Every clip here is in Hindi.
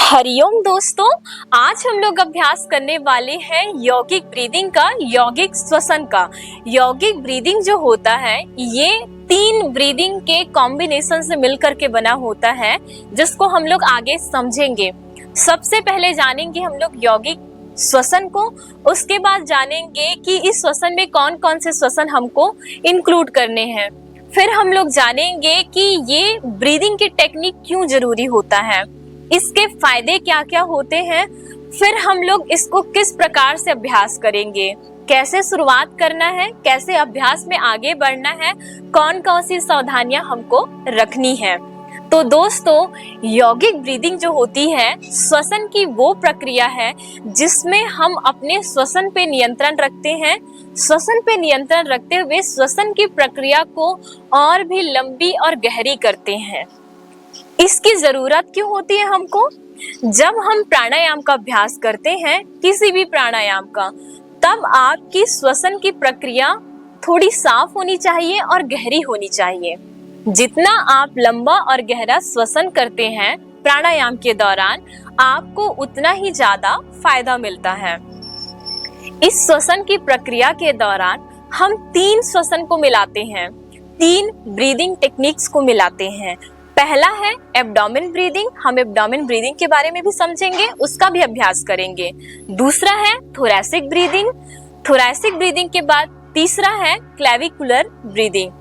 हरिओम दोस्तों, आज हम लोग अभ्यास करने वाले हैं यौगिक ब्रीदिंग का, यौगिक श्वसन का। यौगिक ब्रीदिंग जो होता है ये 3 ब्रीदिंग के कॉम्बिनेशन से मिलकर के बना होता है, जिसको हम लोग आगे समझेंगे। सबसे पहले जानेंगे हम लोग यौगिक श्वसन को, उसके बाद जानेंगे कि इस श्वसन में कौन कौन से श्वसन हमको इंक्लूड करने हैं। फिर हम लोग जानेंगे कि ये ब्रीदिंग की टेक्निक क्यों जरूरी होता है, इसके फायदे क्या क्या होते हैं। फिर हम लोग इसको किस प्रकार से अभ्यास करेंगे, कैसे शुरुआत करना है, कैसे अभ्यास में आगे बढ़ना है, कौन कौन सी सावधानियां हमको रखनी है। तो दोस्तों, यौगिक ब्रीदिंग जो होती है श्वसन की वो प्रक्रिया है जिसमें हम अपने श्वसन पे नियंत्रण रखते हैं। श्वसन पे नियंत्रण रखते हुए श्वसन की प्रक्रिया को और भी लंबी और गहरी करते हैं। इसकी जरूरत क्यों होती है हमको? जब हम प्राणायाम का अभ्यास करते हैं, किसी भी प्राणायाम का, तब आपकी श्वसन की प्रक्रिया थोड़ी साफ होनी चाहिए और गहरी होनी चाहिए। जितना आप लंबा और गहरा श्वसन करते हैं प्राणायाम के दौरान, आपको उतना ही ज्यादा फायदा मिलता है। इस श्वसन की प्रक्रिया के दौरान हम 3 श्वसन को मिलाते हैं, 3 ब्रीदिंग टेक्निक्स को मिलाते हैं। पहला है एब्डोमेन ब्रीदिंग, हम एब्डोमेन ब्रीदिंग के बारे में भी समझेंगे, उसका भी अभ्यास करेंगे। दूसरा है थोरैसिक ब्रीदिंग, थोरैसिक ब्रीदिंग के बाद तीसरा है क्लेविकुलर ब्रीदिंग।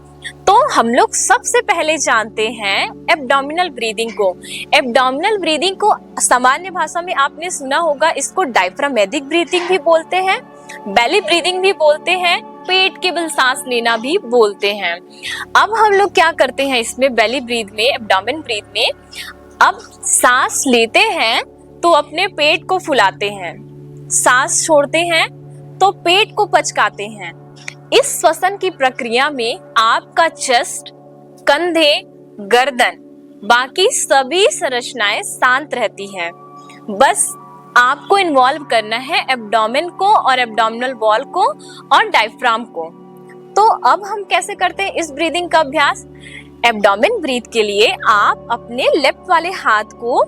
तो हम लोग सबसे पहले जानते हैं एब्डोमिनल ब्रीदिंग को। एब्डोमिनल ब्रीदिंग को सामान्य भाषा में आपने सुना होगा, इसको डायफ्रामेटिक ब्रीदिंग भी बोलते हैं, बेली ब्रीदिंग भी बोलते हैं, पेट के बल सांस लेना भी बोलते हैं। अब हम लोग क्या करते हैं इसमें, बेली ब्रीथ में, एब्डोमेन ब्रीथ में, अब सांस लेते हैं तो अपने पेट को फुलाते हैं, सांस छोड़ते हैं तो पेट को पचकाते हैं। इस श्वसन की प्रक्रिया में आपका चेस्ट, कंधे, गर्दन, बाकी सभी संरचनाएं शांत रहती हैं। बस आपको इन्वॉल्व करना है एब्डोमेन को और एब्डोमिनल वॉल को और डायफ्राम को। तो अब हम कैसे करते हैं इस ब्रीदिंग का अभ्यास? एब्डोमेन ब्रीथ के लिए आप अपने लेफ्ट वाले हाथ को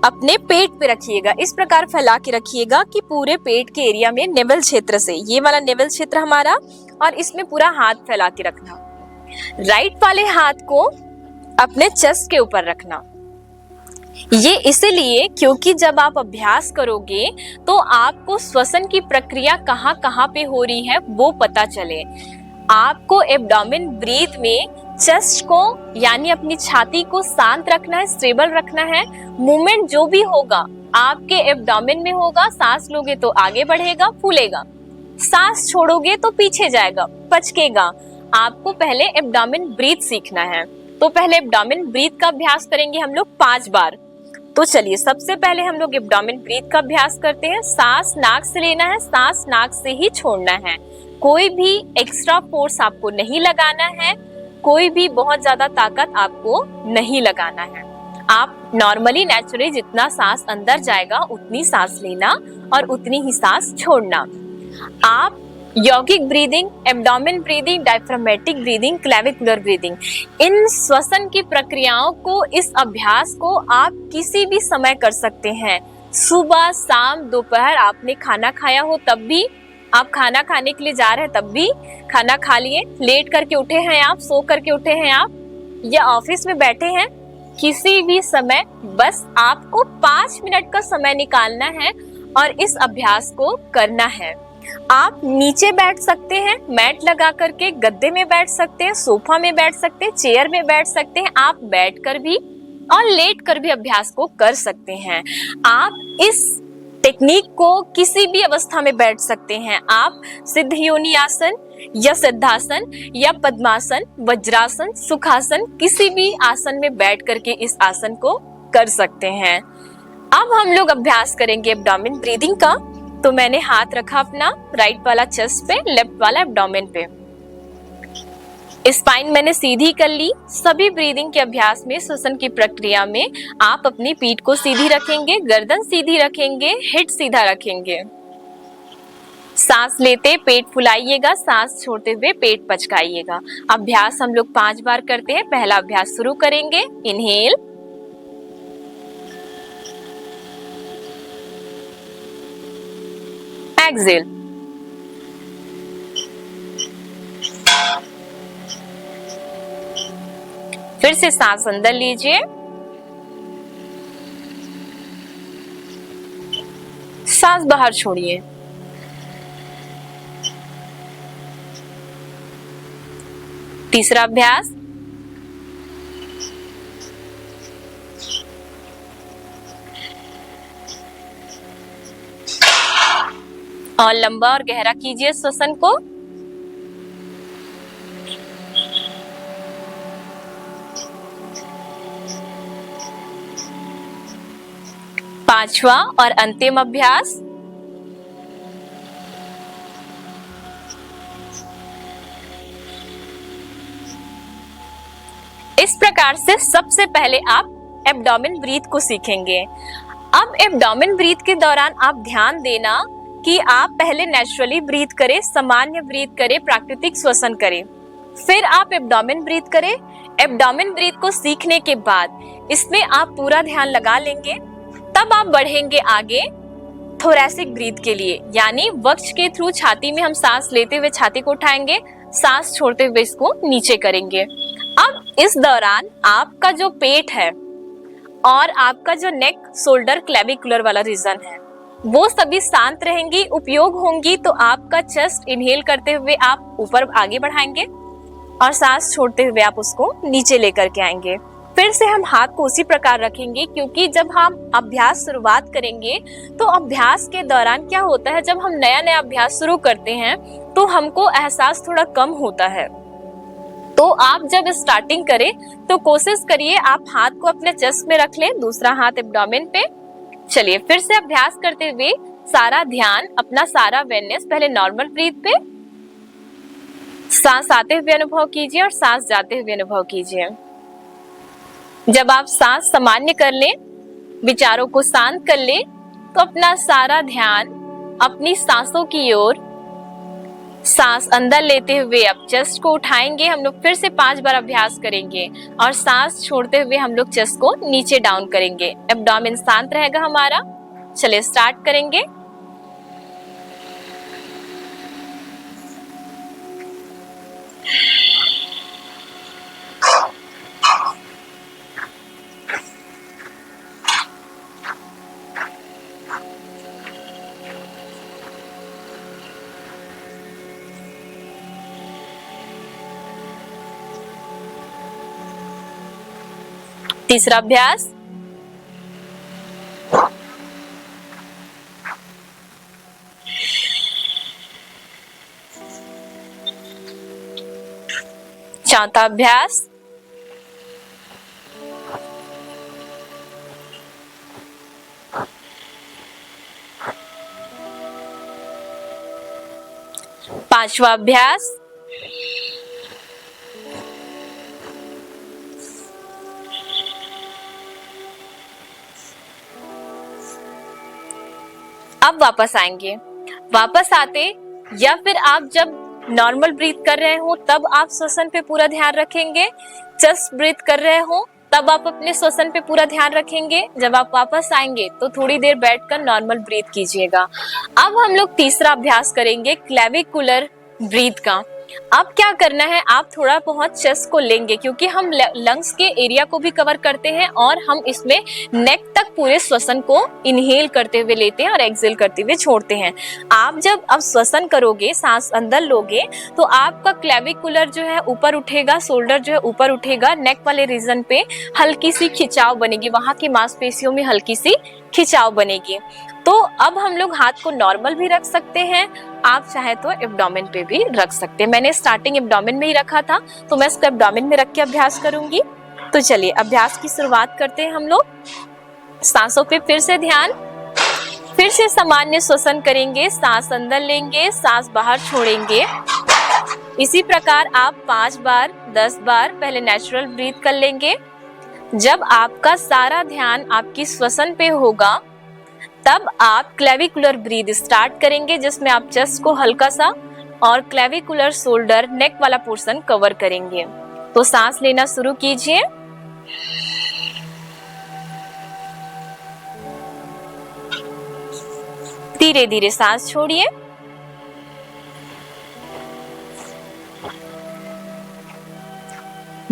अपने पेट पे रखिएगा, इस प्रकार फैला के रखिएगा कि पूरे पेट के एरिया में, नेवल क्षेत्र से, ये वाला नेवल क्षेत्र हमारा, और इसमें पूरा हाथ फैला के रखना। राइट वाले हाथ को अपने चेस्ट के ऊपर रखना। ये इसलिए क्योंकि जब आप अभ्यास करोगे तो आपको श्वसन की प्रक्रिया कहाँ कहाँ पे हो रही है वो पता चले। आपको एब्डोमेन ब्रीथ में चेस्ट को, यानी अपनी छाती को शांत रखना है, स्टेबल रखना है। मूवमेंट जो भी होगा आपके एब्डोमेन में होगा। सांस लोगे तो आगे बढ़ेगा, फूलेगा, सांस छोड़ोगे तो पीछे जाएगा, पचकेगा। आपको पहले एब्डोमेन ब्रीथ सीखना है, तो पहले एब्डोमेन ब्रीथ का अभ्यास करेंगे हम लोग 5 बार। तो चलिए, सबसे पहले हम लोग एब्डोमेन ब्रीथ का अभ्यास करते हैं। सांस नाक से लेना है, सांस नाक से ही छोड़ना है। कोई भी एक्स्ट्रा फोर्स आपको नहीं लगाना है, कोई भी बहुत ज्यादा ताकत आपको नहीं लगाना है। आप नॉर्मली, नेचुरली जितना सांस अंदर जाएगा उतनी सांस लेना और उतनी ही सांस छोड़ना। आप यौगिक breathing, abdomen breathing, diaphragmatic breathing, clavicular breathing, इन श्वसन की प्रक्रियाओं को, इस अभ्यास को आप किसी भी समय कर सकते हैं। सुबह, शाम, दोपहर, आपने खाना खाया हो तब भी, आप खाना खाने के लिए जा रहे हैं तब भी, खाना खा लिए, लेट करके उठे हैं आप, सो करके उठे हैं आप, या ऑफिस में बैठे हैं, किसी भी समय बस आपको 5 मिनट का समय निकालना है और इस अभ्यास को करना है। आप नीचे बैठ सकते हैं, मैट लगा करके, गद्दे में बैठ सकते हैं, सोफा में बैठ सकते हैं, चेयर में बैठ सकते हैं। आप बैठकर भी और लेट कर भी अभ्यास को कर सकते हैं। आप इस टेक्निक को किसी भी अवस्था में बैठ सकते हैं। आप सिद्ध योनि आसन या सिद्धासन या पद्मासन, वज्रासन, सुखासन, किसी भी आसन में बैठ करके इस आसन को कर सकते हैं। अब हम लोग अभ्यास करेंगे एब्डोमेन ब्रीदिंग का। तो मैंने हाथ रखा अपना राइट वाला चेस्ट पे, लेफ्ट वाला एब्डोमेन पे, स्पाइन मैंने सीधी कर ली। सभी ब्रीदिंग के अभ्यास में, श्वसन की प्रक्रिया में आप अपनी पीठ को सीधी रखेंगे, गर्दन सीधी रखेंगे, हेड सीधा रखेंगे। सांस लेते पेट फुलाइएगा, सांस छोड़ते हुए पेट पचकाइएगा। अभ्यास हम लोग 5 बार करते हैं। पहला अभ्यास शुरू करेंगे। Inhale, exhale. फिर से सांस अंदर लीजिए, सांस बाहर छोड़िए। तीसरा अभ्यास, और लंबा और गहरा कीजिए श्वसन को। पांचवा और अंतिम अभ्यास, इस प्रकार से सबसे पहले आप एब्डोमेन ब्रीथ को सीखेंगे। अब एब्डोमेन ब्रीथ के दौरान आप ध्यान देना कि आप पहले नेचुरली ब्रीथ करें, सामान्य ब्रीथ करें, प्राकृतिक श्वसन करें, फिर आप एब्डोमेन ब्रीथ करें। एब्डोमेन ब्रीथ को सीखने के बाद इसमें आप पूरा ध्यान लगा लेंगे, तब आप बढ़ेंगे आगे थोरैसिक ब्रीथ के लिए, यानी वक्ष के थ्रू छाती में हम सांस लेते हुए छाती को उठाएंगे, सांस छोड़ते हुए इसको नीचे करेंगे। अब इस दौरान आपका जो पेट है और आपका जो नेक, शोल्डर, क्लेविकुलर वाला रीजन है वो सभी शांत रहेंगी, उपयोग होंगी। तो आपका चेस्ट इनहेल करते हुए आप ऊपर आगे बढ़ाएंगे और सांस छोड़ते हुए आप उसको नीचे लेकर के आएंगे। फिर से हम हाथ को उसी प्रकार रखेंगे, क्योंकि जब हम अभ्यास शुरुआत करेंगे तो अभ्यास के दौरान क्या होता है, जब हम नया नया अभ्यास शुरू करते हैं तो हमको एहसास थोड़ा कम होता है। तो आप जब स्टार्टिंग करें तो कोशिश करिए आप हाथ को अपने चेस्ट में रख लें, दूसरा हाथ एब्डोमेन पे। चलिए फिर से अभ्यास करते हुए सारा ध्यान, अपना सारा अवेयरनेस पहले नॉर्मल ब्रीथ पे, सांस आते हुए अनुभव कीजिए और सांस जाते हुए अनुभव कीजिए। जब आप सांस सामान्य कर लें, विचारों को शांत कर लें, तो अपना सारा ध्यान अपनी सांसों की ओर, सांस अंदर लेते हुए अब चेस्ट को उठाएंगे। हम लोग फिर से 5 बार अभ्यास करेंगे और सांस छोड़ते हुए हम लोग चेस्ट को नीचे डाउन करेंगे। एब्डोमेन शांत रहेगा हमारा। चलिए स्टार्ट करेंगे। तीसरा अभ्यास, चौथा अभ्यास, पांचवा अभ्यास, अब वापस आएंगे। वापस आते या फिर आप जब नॉर्मल ब्रीथ कर रहे हो तब आप श्वसन पे पूरा ध्यान रखेंगे, चेस्ट ब्रीथ कर रहे हो तब आप अपने श्वसन पे पूरा ध्यान रखेंगे। जब आप वापस आएंगे तो थोड़ी देर बैठकर नॉर्मल ब्रीथ कीजिएगा। अब हम लोग तीसरा अभ्यास करेंगे क्लेविकुलर ब्रीथ का। अब क्या करना है, आप थोड़ा बहुत चेस्ट को लेंगे, क्योंकि हम लंग्स के एरिया को भी कवर करते हैं और हम इसमें नेक तक पूरे श्वसन को इनहेल करते हुए लेते हैं और एक्सहेल करते हुए छोड़ते हैं। आप जब अब श्वसन करोगे, सांस अंदर लोगे, तो आपका क्लेविकुलर जो है ऊपर उठेगा, शोल्डर जो है ऊपर उठेगा, नेक वाले रीजन पे हल्की सी खिंचाव बनेगी, वहां की मांसपेशियों में हल्की सी खिंचाव बनेगी। तो अब हम लोग हाथ को नॉर्मल भी रख सकते हैं, आप चाहे तो एब्डोमेन पे भी रख सकते हैं। मैंने स्टार्टिंग एब्डोमेन में ही रखा था, तो मैं इसको एब्डोमेन में रख के अभ्यास करूंगी। तो चलिए अभ्यास की शुरुआत करते हैं हम लोग। सांसों पे फिर से ध्यान, फिर से सामान्य श्वसन करेंगे, सांस अंदर लेंगे, सांस बाहर छोड़ेंगे। इसी प्रकार आप 5 बार 10 बार पहले नेचुरल ब्रीथ कर लेंगे। जब आपका सारा ध्यान आपकी श्वसन पे होगा तब आप क्लेविकुलर ब्रीथ स्टार्ट करेंगे, जिसमें आप चेस्ट को हल्का सा और क्लेविकुलर, शोल्डर, नेक वाला पोर्शन कवर करेंगे। तो सांस लेना शुरू कीजिए। धीरे धीरे सांस छोड़िए।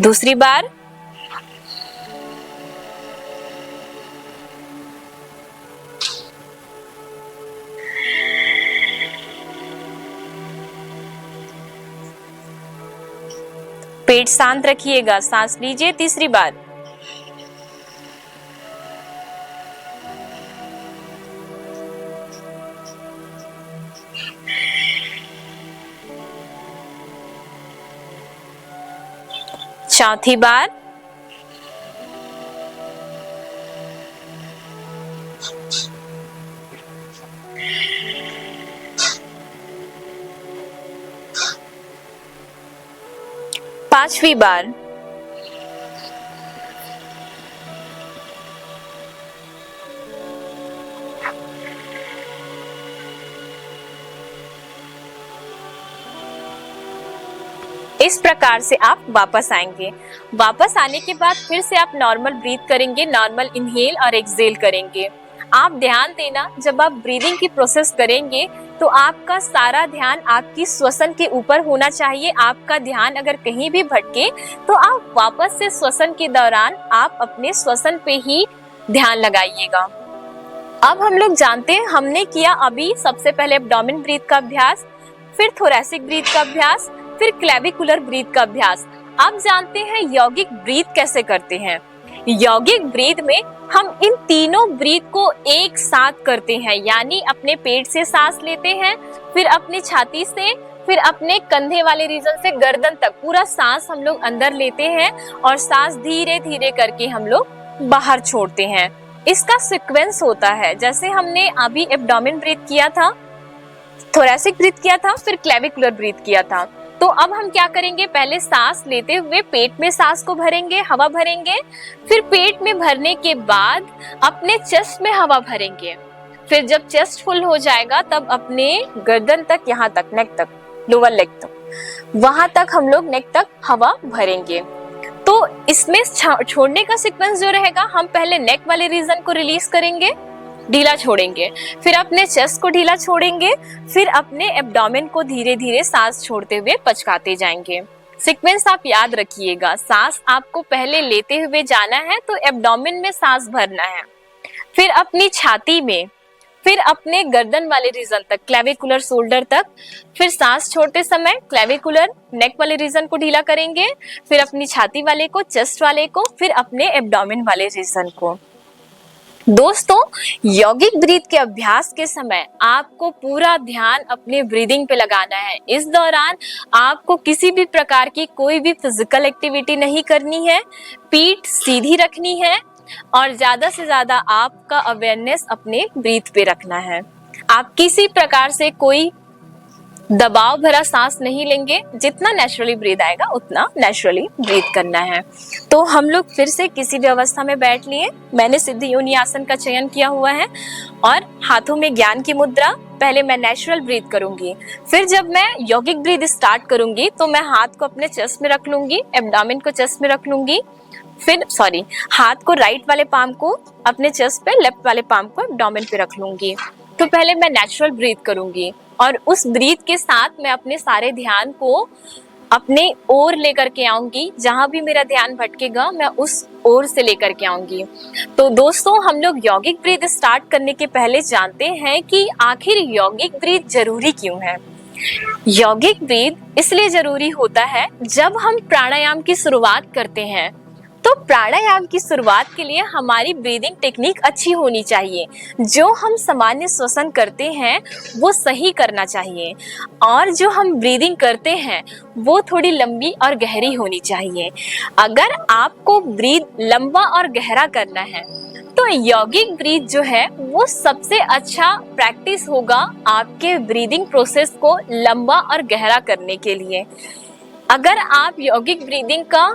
दूसरी बार। पेट शांत रखिएगा, सांस लीजिए। तीसरी बार। चौथी बार। पांचवी बार। इस प्रकार से आप वापस आएंगे। वापस आने के बाद फिर से आप नॉर्मल ब्रीथ करेंगे, नॉर्मल इनहेल और एक्सहेल करेंगे। आप ध्यान देना, जब आप ब्रीदिंग की प्रोसेस करेंगे तो आपका सारा ध्यान आपकी श्वसन के ऊपर होना चाहिए। आपका ध्यान अगर कहीं भी भटके तो आप वापस से श्वसन के दौरान आप अपने श्वसन पे ही ध्यान लगाइएगा। अब हम लोग जानते हैं, हमने किया अभी सबसे पहले एब्डोमेन ब्रीथ का अभ्यास, फिर थोरैसिक ब्रीथ का अभ्यास, फिर क्लेविकुलर ब्रीथ का अभ्यास। अब जानते हैं यौगिक ब्रीथ कैसे करते हैं। यौगिक ब्रीथ में हम इन तीनों ब्रीथ को एक साथ करते हैं, यानी अपने पेट से सांस लेते हैं, फिर अपनी छाती से, फिर अपने कंधे वाले रीजन से गर्दन तक पूरा सांस हम लोग अंदर लेते हैं और सांस धीरे धीरे करके हम लोग बाहर छोड़ते हैं। इसका सीक्वेंस होता है, जैसे हमने अभी एब्डोमेन ब्रीथ किया था, थोरैसिक ब्रीथ किया था, फिर क्लेविकुलर ब्रीथ किया था। तो अब हम क्या करेंगे, पहले सांस लेते हुए पेट में सांस को भरेंगे, हवा भरेंगे, फिर पेट में भरने के बाद अपने चेस्ट में हवा भरेंगे, फिर जब चेस्ट फुल हो जाएगा तब अपने गर्दन तक, यहाँ तक, नेक तक, लोअर लेग तक, वहां तक हम लोग नेक तक हवा भरेंगे। तो इसमें छोड़ने का सीक्वेंस जो रहेगा, हम पहले नेक वाले रीजन को रिलीज करेंगे, ढीला छोड़ेंगे, फिर अपने चेस्ट को ढीला छोड़ेंगे, फिर अपने एब्डोमेन को धीरे धीरे सांस छोड़ते हुए पचकाते जाएंगे। सीक्वेंस आप याद रखिएगा, सांस आपको पहले लेते हुए जाना है तो एब्डोमेन में सांस भरना है, फिर अपनी छाती में, फिर अपने गर्दन वाले रीजन तक, क्लेविकुलर शोल्डर तक, फिर सांस छोड़ते समय क्लेविकुलर नेक वाले रीजन को ढीला करेंगे, फिर अपनी छाती वाले को, चेस्ट वाले को, फिर अपने एब्डोमेन वाले रीजन को। दोस्तों, यौगिक ब्रीथ के अभ्यास के समय आपको पूरा ध्यान अपने ब्रीदिंग पे लगाना है। इस दौरान आपको किसी भी प्रकार की कोई भी फिजिकल एक्टिविटी नहीं करनी है, पीठ सीधी रखनी है और ज्यादा से ज्यादा आपका अवेयरनेस अपने ब्रीथ पे रखना है। आप किसी प्रकार से कोई दबाव भरा सांस नहीं लेंगे, जितना नेचुरली ब्रीथ आएगा उतना नेचुरली ब्रीथ करना है। तो हम लोग फिर से किसी भी अवस्था में बैठ लिए। मैंने सिद्ध योनि आसन का चयन किया हुआ है और हाथों में ज्ञान की मुद्रा। पहले मैं नेचुरल ब्रीथ करूंगी, फिर जब मैं यौगिक ब्रीथ स्टार्ट करूंगी तो मैं हाथ को अपने चेस्ट में रख लूंगी, एब्डोमेन को चेस्ट में रख लूंगी, फिर हाथ को राइट वाले पाम को अपने चेस्ट पे, लेफ्ट वाले पाम को एब्डोमेन पे रख लूंगी। तो पहले मैं नेचुरल ब्रीथ करूंगी और उस ब्रीथ के साथ मैं अपने सारे ध्यान को अपने ओर लेकर के आऊंगी। जहां भी मेरा ध्यान भटकेगा मैं उस ओर से लेकर के आऊंगी। तो दोस्तों, हम लोग यौगिक ब्रीथ स्टार्ट करने के पहले जानते हैं कि आखिर यौगिक ब्रीथ जरूरी क्यों है। यौगिक ब्रीथ इसलिए जरूरी होता है, जब हम प्राणायाम की शुरुआत करते हैं तो प्राणायाम की शुरुआत के लिए हमारी ब्रीदिंग टेक्निक अच्छी होनी चाहिए। जो हम सामान्य श्वसन करते हैं वो सही करना चाहिए और जो हम ब्रीदिंग करते हैं वो थोड़ी लंबी और गहरी होनी चाहिए। अगर आपको ब्रीद लंबा और गहरा करना है तो यौगिक ब्रीथ जो है वो सबसे अच्छा प्रैक्टिस होगा आपके ब्रीदिंग प्रोसेस को लंबा और गहरा करने के लिए। अगर आप यौगिक ब्रीदिंग का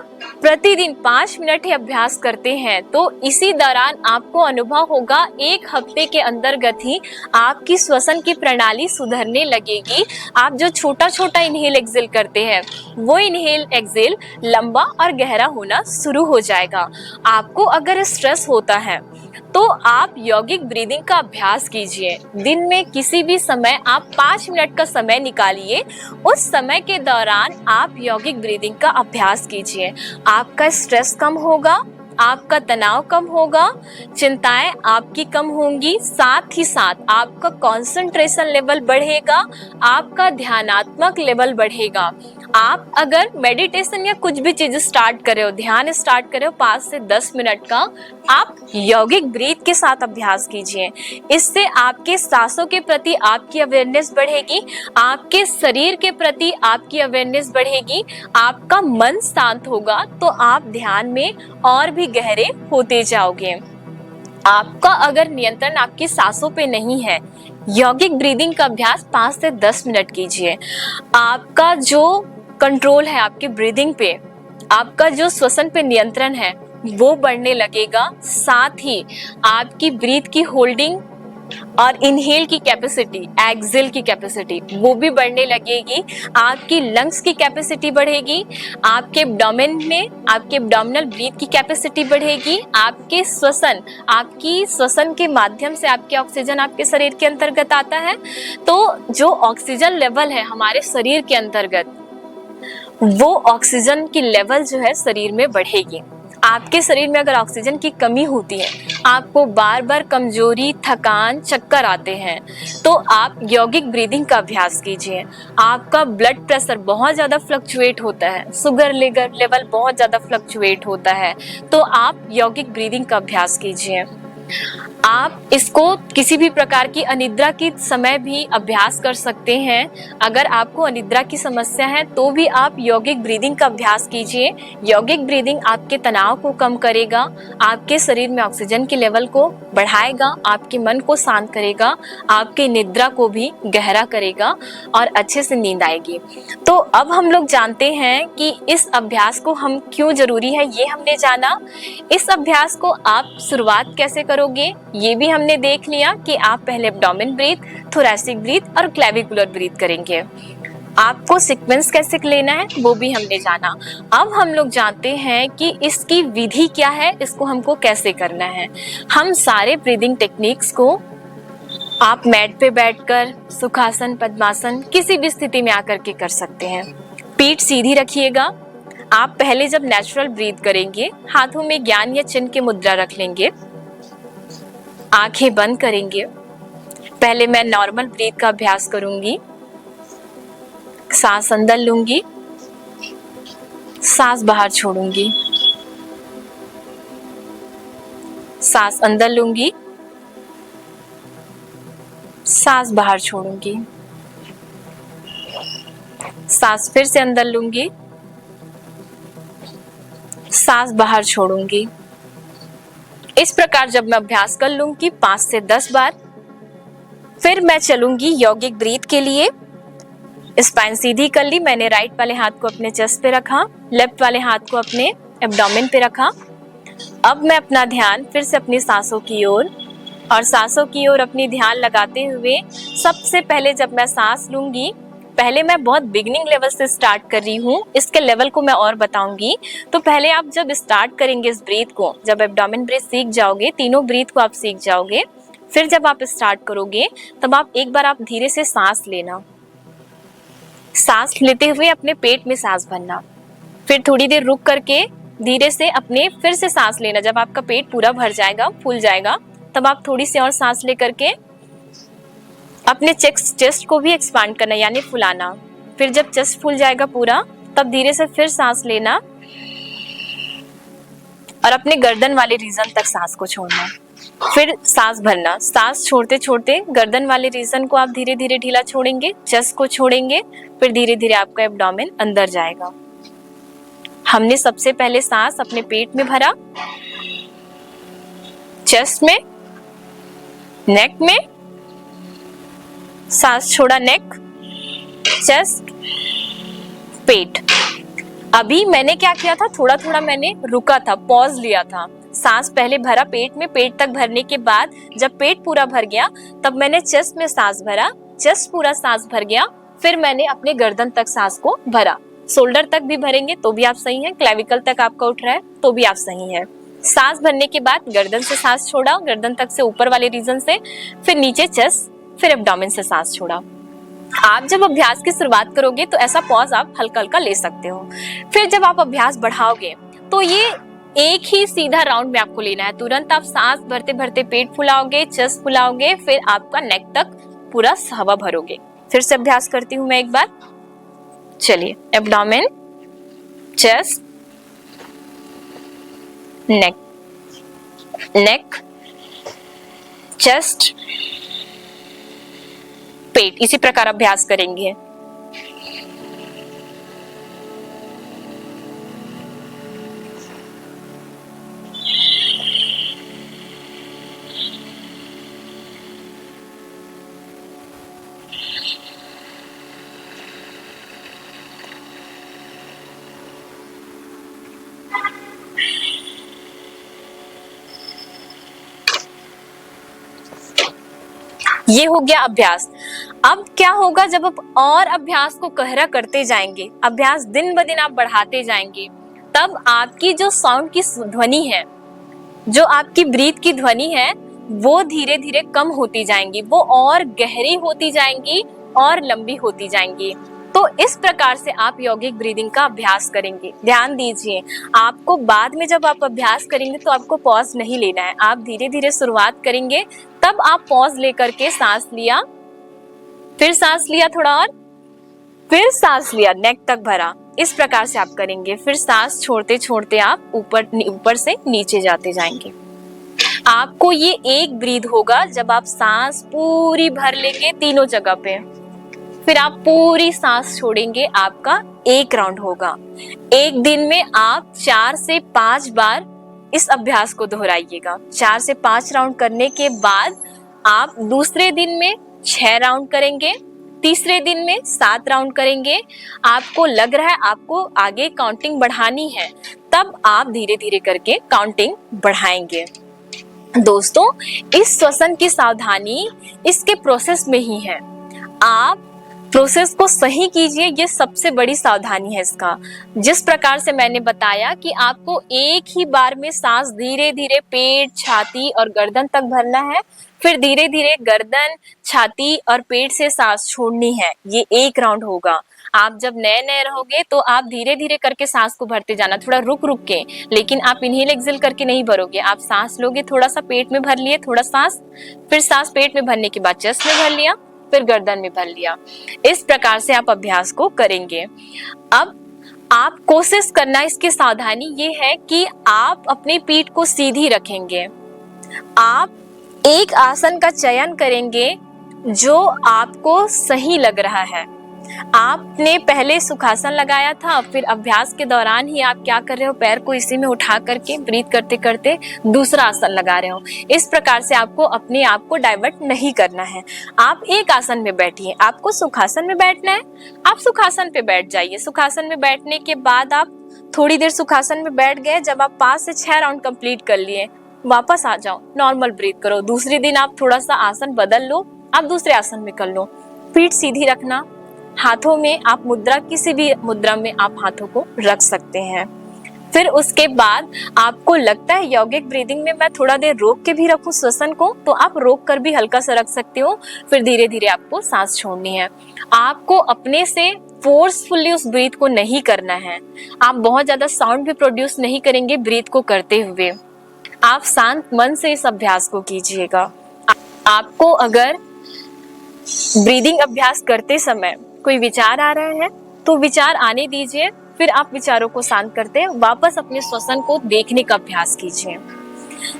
प्रतिदिन 5 मिनट ही अभ्यास करते हैं तो इसी दौरान आपको अनुभव होगा 1 हफ्ते के अंतर्गत ही आपकी श्वसन की प्रणाली सुधरने लगेगी। आप जो छोटा छोटा इनहेल एक्सहेल करते हैं वो इनहेल एक्सहेल लंबा और गहरा होना शुरू हो जाएगा। आपको अगर स्ट्रेस होता है तो आप यौगिक ब्रीदिंग का अभ्यास कीजिए। दिन में किसी भी समय आप 5 मिनट का समय निकालिए, उस समय के दौरान आप यौगिक ब्रीदिंग का अभ्यास कीजिए। आपका स्ट्रेस कम होगा, आपका तनाव कम होगा, चिंताएं आपकी कम होंगी, साथ ही साथ आपका कंसंट्रेशन लेवल बढ़ेगा, आपका ध्यानात्मक लेवल बढ़ेगा। आप अगर मेडिटेशन या कुछ भी चीज स्टार्ट कर रहे हो, ध्यान स्टार्ट कर रहे हो 5 से 10 मिनट का, आप यौगिक ब्रीथ के साथ अभ्यास कीजिए। इससे आपके सांसों के प्रति आपकी अवेयरनेस बढ़ेगी, आपके शरीर के प्रति आपकी अवेयरनेस बढ़ेगी, आपका मन शांत होगा, तो आप ध्यान में और भी गहरे होते जाओगे। आपका अगर नियंत्रण आपकी सांसों पे नहीं है, यौगिक ब्रीदिंग का अभ्यास 5 से 10 मिनट कीजिए। आपका जो कंट्रोल है आपके ब्रीदिंग पे, आपका जो श्वसन पे नियंत्रण है वो बढ़ने लगेगा। साथ ही आपकी ब्रीथ की होल्डिंग और इनहेल की कैपेसिटी, एक्सेल की कैपेसिटी वो भी बढ़ने लगेगी। आपकी लंग्स की कैपेसिटी बढ़ेगी, आपके एब्डोमेन में आपके एब्डोमिनल ब्रीथ की कैपेसिटी बढ़ेगी, आपके आपकी श्वसन के माध्यम से आपके ऑक्सीजन आपके शरीर के अंतर्गत आता है, तो जो ऑक्सीजन लेवल है हमारे शरीर के अंतर्गत, वो ऑक्सीजन की लेवल जो है शरीर में बढ़ेगी। आपके शरीर में अगर ऑक्सीजन की कमी होती है, आपको बार बार कमजोरी, थकान, चक्कर आते हैं, तो आप यौगिक ब्रीदिंग का अभ्यास कीजिए। आपका ब्लड प्रेशर बहुत ज्यादा फ्लक्चुएट होता है, शुगर लेवल बहुत ज्यादा फ्लक्चुएट होता है, तो आप यौगिक ब्रीदिंग का अभ्यास कीजिए। आप इसको किसी भी प्रकार की अनिद्रा की समय भी अभ्यास कर सकते हैं। अगर आपको अनिद्रा की समस्या है तो भी आप यौगिक ब्रीदिंग का अभ्यास कीजिए। यौगिक ब्रीदिंग आपके तनाव को कम करेगा, आपके शरीर में ऑक्सीजन के लेवल को बढ़ाएगा, आपके मन को शांत करेगा, आपके निद्रा को भी गहरा करेगा और अच्छे से नींद आएगी। तो अब हम लोग जानते हैं कि इस अभ्यास को हम क्यों जरूरी है, ये हमने जाना। इस अभ्यास को आप शुरुआत कैसे करोगे ये भी हमने देख लिया कि आप पहले एब्डोमेन ब्रीथ, थोरैसिक ब्रीथ और क्लेविकुलर ब्रीथ करेंगे। आपको सीक्वेंस कैसे लेना है वो भी हमने जाना। अब हम लोग जानते हैं कि इसकी विधि क्या है, इसको हमको कैसे करना है। हम सारे ब्रीदिंग टेक्निक्स को आप मैट पे बैठकर, सुखासन, पद्मासन, किसी भी स्थिति में आकर के कर सकते हैं। पीठ सीधी रखिएगा। आप पहले जब नेचुरल ब्रीथ करेंगे, हाथों में ज्ञान या चिन्ह की मुद्रा रख लेंगे, आंखें बंद करेंगे। पहले मैं नॉर्मल ब्रीथ का अभ्यास करूंगी। सांस अंदर लूंगी, सांस बाहर छोड़ूंगी, सांस अंदर लूंगी, सांस बाहर छोड़ूंगी, सांस फिर से अंदर लूंगी, सांस बाहर छोड़ूंगी। इस प्रकार जब मैं अभ्यास कर लूंगी 5 से 10 बार, फिर मैं चलूंगी यौगिक ब्रीथ के लिए। स्पाइन सीधी कर ली, मैंने राइट वाले हाथ को अपने चेस्ट पे रखा, लेफ्ट वाले हाथ को अपने एब्डोमेन पे रखा। अब मैं अपना ध्यान फिर से अपनी सांसों की ओर, और सांसों की ओर अपनी ध्यान लगाते हुए सबसे पहले जब मैं सांस लूंगी, पहले मैं बहुत बिगिनिंग लेवल से स्टार्ट कर रही हूँ, इसके लेवल को मैं और बताऊंगी। तो पहले आप जब स्टार्ट करेंगे इस ब्रीथ को, जब एब्डोमेन ब्रीथ सीख जाओगे, तीनों ब्रीथ को आप सीख जाओगे, फिर जब आप स्टार्ट करोगे तब आप एक बार आप धीरे से सांस लेना, सांस लेते हुए अपने पेट में सांस भरना, फिर थोड़ी देर रुक करके धीरे से अपने फिर से सांस लेना। जब आपका पेट पूरा भर जाएगा, फूल जाएगा, तब आप थोड़ी सी और सांस ले करके अपने चेस्ट को भी एक्सपांड करना, यानी फुलाना। फिर जब चेस्ट फूल जाएगा पूरा, तब धीरे से फिर सांस लेना और अपने गर्दन वाले रीजन तक सांस को छोड़ना, फिर सांस भरना। सांस छोड़ते छोड़ते गर्दन वाले रीजन को आप धीरे धीरे ढीला छोड़ेंगे, चेस्ट को छोड़ेंगे, फिर धीरे धीरे आपका एब्डोमेन अंदर जाएगा। हमने सबसे पहले सांस अपने पेट में भरा, चेस्ट में, नेक में, सांस छोड़ा, नेक, चेस्ट, पेट। अभी मैंने क्या किया था, थोड़ा थोड़ा मैंने रुका था, पॉज लिया था। सांस पहले भरा पेट में, पेट तक भरने के बाद जब पेट पूरा भर गया तब मैंने चेस्ट में सांस भरा, चेस्ट पूरा सांस भर गया, फिर मैंने अपने गर्दन तक सांस को भरा। शोल्डर तक भी भरेंगे तो भी आप सही हैं, क्लेविकल तक आपका उठ रहा है तो भी आप सही हैं। सांस भरने के बाद गर्दन से सांस छोड़ा, गर्दन तक से ऊपर वाले रीजन से, फिर नीचे चेस्ट, फिर एब्डोमेन से सांस छोड़ा। आप जब अभ्यास की शुरुआत करोगे तो ऐसा पॉज आप हल्का हल्का ले सकते हो। फिर जब आप अभ्यास बढ़ाओगे तो ये एक ही सीधा राउंड में आपको लेना है। तुरंत आप सांस भरते भरते पेट फुलाओगे, चेस्ट फुलाओगे, फिर आपका नेक तक पूरा हवा भरोगे। फिर से अभ्यास करती हूँ मैं एक बार। चलिए, एब्डोमेन, चेस्ट, नेक, नेक, चेस्ट, पेट, इसी प्रकार अभ्यास करेंगे। ये हो गया अभ्यास। अब क्या होगा, जब आप और अभ्यास को गहरा करते जाएंगे, अभ्यास दिन ब दिन आप बढ़ाते जाएंगे, तब आपकी जो साउंड की ध्वनि है, जो आपकी ब्रीथ की ध्वनि है, वो धीरे धीरे कम होती जाएंगी, वो और गहरी होती जाएंगी और लंबी होती जाएंगी। तो इस प्रकार से आप यौगिक ब्रीदिंग का अभ्यास करेंगे। ध्यान दीजिए, आपको बाद में जब आप अभ्यास करेंगे तो आपको पॉज नहीं लेना है। आप धीरे धीरे शुरुआत करेंगे, तब आप पॉज लेकर के सांस लिया, फिर सांस लिया थोड़ा और, फिर सांस लिया, नेक तक भरा। इस प्रकार से आप करेंगे। फिर सांस छोड़ते छोड़ते आप ऊपर से नीचे जाते जाएंगे। आपको ये एक ब्रीद होगा जब आप सांस पूरी भर लेंगे तीनों जगह पे, फिर आप पूरी सांस छोड़ेंगे, आपका एक राउंड होगा। एक दिन में आप 4 से 5 बार इस अभ्यास को दोहराइएगा। 4 से 5 राउंड करने के बाद आप दूसरे दिन में 6 राउंड करेंगे, तीसरे दिन में 7 राउंड करेंगे। आपको लग रहा है आपको आगे काउंटिंग बढ़ानी है, तब आप धीरे धीरे करके काउंटिंग बढ़ाएंगे। दोस्तों, इस श्वसन की सावधानी इसके प्रोसेस में ही है। आप प्रोसेस को सही कीजिए, ये सबसे बड़ी सावधानी है इसका। जिस प्रकार से मैंने बताया कि आपको एक ही बार में सांस धीरे धीरे पेट, छाती और गर्दन तक भरना है, फिर धीरे धीरे गर्दन, छाती और पेट से सांस छोड़नी है। ये एक राउंड होगा। आप जब नए नए रहोगे तो आप धीरे धीरे करके सांस को भरते जाना, थोड़ा रुक रुक के, लेकिन आप इनहेल एक्सहेल करके नहीं भरोगे। आप सांस लोगे, थोड़ा सा पेट में भर लिए, थोड़ा सांस, फिर सांस पेट में भरने के बाद चेस्ट में भर लिया, फिर गर्दन में भर लिया। इस प्रकार से आप अभ्यास को करेंगे। अब आप कोशिश करना, इसकी सावधानी ये है कि आप अपनी पीठ को सीधी रखेंगे। आप एक आसन का चयन करेंगे जो आपको सही लग रहा है। आपने पहले सुखासन लगाया था, फिर अभ्यास के दौरान ही आप क्या कर रहे हो, पैर को इसी में उठा करके ब्रीथ करते करते दूसरा आसन लगा रहे हो। इस प्रकार से आपको अपने आप को डाइवर्ट नहीं करना है। आप एक आसन में बैठिए। आपको सुखासन में बैठना है, आप सुखासन पे बैठ जाइए। सुखासन में बैठने के बाद आप थोड़ी देर सुखासन में बैठ गए, जब आप 5 से 6 राउंड कंप्लीट कर लिए, वापस आ जाओ, नॉर्मल ब्रीथ करो। दूसरे दिन आप थोड़ा सा आसन बदल लो, आप दूसरे आसन में कर लो। पीठ सीधी रखना, हाथों में आप मुद्रा, किसी भी मुद्रा में आप हाथों को रख सकते हैं। फिर उसके बाद आपको लगता है यौगिक ब्रीदिंग में मैं थोड़ा देर रोक के भी रखूं श्वसन को, तो आप रोक कर भी हल्का सा रख सकते हो। फिर धीरे धीरे आपको सांस छोड़नी है। आपको अपने से फोर्सफुली उस ब्रीथ को नहीं करना है। आप बहुत ज्यादा साउंड भी प्रोड्यूस नहीं करेंगे ब्रीथ को करते हुए। आप शांत मन से इस अभ्यास को कीजिएगा। आपको अगर ब्रीदिंग अभ्यास करते समय कोई विचार आ रहा है तो विचार आने दीजिए, फिर आप विचारों को शांत करते वापस अपने श्वसन को देखने का अभ्यास कीजिए।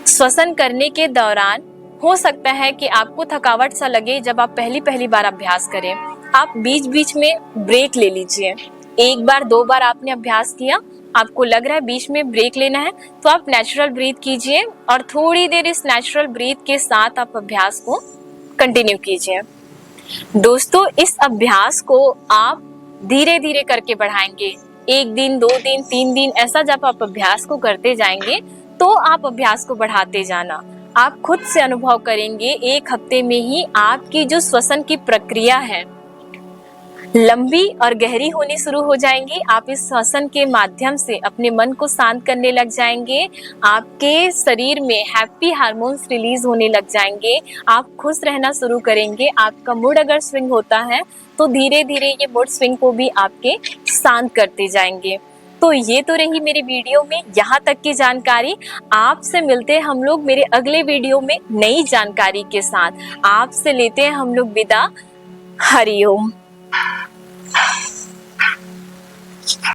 श्वसन करने के दौरान हो सकता है कि आपको थकावट सा लगे जब आप पहली बार अभ्यास करें। आप बीच बीच में ब्रेक ले लीजिए। 1 बार 2 बार आपने अभ्यास किया, आपको लग रहा है बीच में ब्रेक लेना है, तो आप नेचुरल ब्रीथ कीजिए और थोड़ी देर इस नेचुरल ब्रीथ के साथ आप अभ्यास को कंटिन्यू कीजिए। दोस्तों, इस अभ्यास को आप धीरे धीरे करके बढ़ाएंगे। 1 दिन, 2 दिन, 3 दिन, ऐसा जब आप अभ्यास को करते जाएंगे तो आप अभ्यास को बढ़ाते जाना। आप खुद से अनुभव करेंगे 1 हफ्ते में ही आपकी जो श्वसन की प्रक्रिया है, लंबी और गहरी होनी शुरू हो जाएंगी। आप इस श्वसन के माध्यम से अपने मन को शांत करने लग जाएंगे। आपके शरीर में हैप्पी हार्मोन्स रिलीज होने लग जाएंगे। आप खुश रहना शुरू करेंगे। आपका मूड अगर स्विंग होता है तो धीरे धीरे ये मूड स्विंग को भी आपके शांत करते जाएंगे। तो ये तो रही मेरे वीडियो में यहाँ तक की जानकारी। आपसे मिलते हैं हम लोग मेरे अगले वीडियो में नई जानकारी के साथ। आपसे लेते हैं हम लोग विदा। हरिओम।